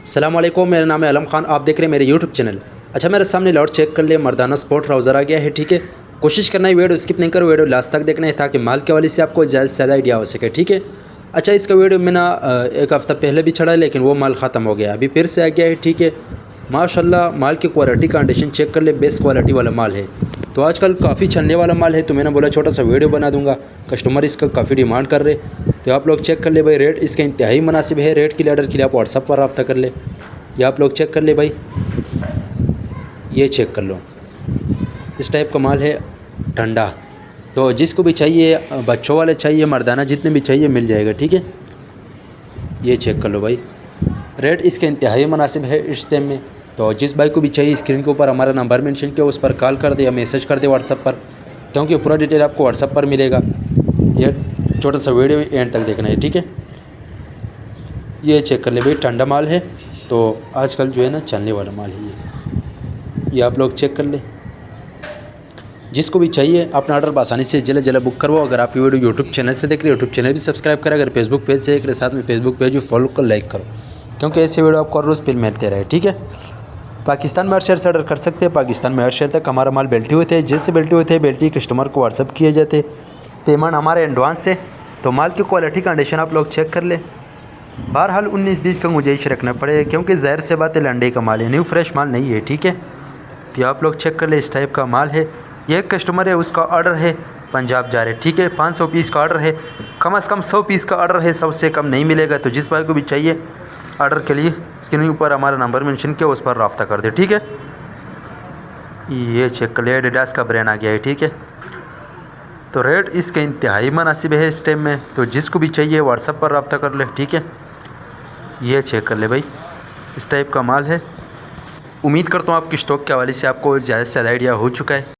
अस्सलामुअलैकुम, मेरा नाम है आलम खान। आप देख रहे हैं मेरे यूट्यूब चैनल। अच्छा, मेरे सामने लॉट चेक कर लिए, मर्दाना स्पोर्ट ट्राउज़र आ गया है। ठीक है, कोशिश करना है वीडियो स्किप नहीं करो, वीडियो लास्ट तक देखना है ताकि माल के वाले से आपको ज़्यादा से ज़्यादा आइडिया हो सके। ठीक है। अच्छा, इसका वीडियो मैंने एक हफ़्ता पहले भी चढ़ा, लेकिन वो माल ख़त्म हो गया, अभी फिर से आ गया है। ठीक है, माशाल्लाह माल की क्वालिटी कंडीशन चेक कर ले, बेस्ट क्वालिटी वाला माल है। तो आजकल काफ़ी चलने वाला माल है, तो मैंने बोला छोटा सा वीडियो बना दूंगा। कस्टमर इसका काफ़ी डिमांड कर रहे, तो आप लोग चेक कर ले भाई। रेट इसका इंतहाई मुनासिब है। रेट के लिए ऑर्डर के लिए आप व्हाट्सअप पर रब्ता कर ले। ये आप लोग चेक कर ले भाई, ये चेक कर लो, इस टाइप का माल है ठंडा। तो जिसको भी चाहिए, बच्चों वाले चाहिए, मर्दाना जितने भी चाहिए मिल जाएगा। ठीक है, ये चेक कर लो भाई। रेट इसके इंतहाई मुनासिब है इस टाइम में। तो जिस भाई को भी चाहिए, स्क्रीन के ऊपर हमारा नंबर मेंशन किया, उस पर कॉल कर दे या मैसेज कर दे व्हाट्सअप पर, क्योंकि पूरा डिटेल आपको व्हाट्सअप पर मिलेगा। ये छोटा सा वीडियो एंड तक देखना है। ठीक है, ये चेक कर ले भाई, ठंडा माल है। तो आजकल जो है ना चलने वाला माल है ये आप लोग चेक कर ले। जिसको भी चाहिए अपना ऑर्डर आसानी से जल्द जल्द बुक करवाओ। अगर आप ये वीडियो यूट्यूब चैनल से देख रहे हो, यूट्यूब चैनल भी सब्सक्राइब करें। अगर फेसबुक पेज से देख रहे, साथ में फेसबुक पेज भी फॉलो कर लाइक करो, क्योंकि ऐसे वीडियो आपको रोज़ फिर मिलते रहे। ठीक है, पाकिस्तान में हर शहर से ऑर्डर कर सकते हैं। पाकिस्तान में हर शहर तक हमारा माल बेल्टी हुए थे। जैसे बेल्टी हुए थे, बेल्टी कस्टमर को व्हाट्सअप किए जाते, पेमेंट हमारे एडवांस से। तो माल की क्वालिटी कंडीशन आप लोग चेक कर ले। बहरहाल 19-20 का गुंजाइश रखना पड़े, क्योंकि ज़ाहिर से बात है लंडे का माल है, न्यू फ्रेश माल नहीं है। ठीक है, तो आप लोग चेक कर ले, इस टाइप का माल है। ये एक कस्टमर है, उसका ऑर्डर है पंजाब जा रहे। ठीक है, 500 पीस का ऑर्डर है, कम से कम 100 पीस का ऑर्डर है, 100 से कम नहीं मिलेगा। तो जिस भाई को भी चाहिए ऑर्डर के लिए, स्क्रीन के ऊपर हमारा नंबर मेंशन किया, उस पर रब्ता कर दे। ठीक है, ये चेक कर ले, एडिडास का ब्रांड आ गया है। ठीक है, तो रेट इसके इंतहाई मुनासिब है इस टाइम में। तो जिसको भी चाहिए व्हाट्सअप पर रब्ता कर ले। ठीक है, ये चेक कर ले भाई, इस टाइप का माल है। उम्मीद करता हूँ आपकी स्टॉक के हवाले से आपको ज़्यादा से ज़्यादा आइडिया हो चुका है।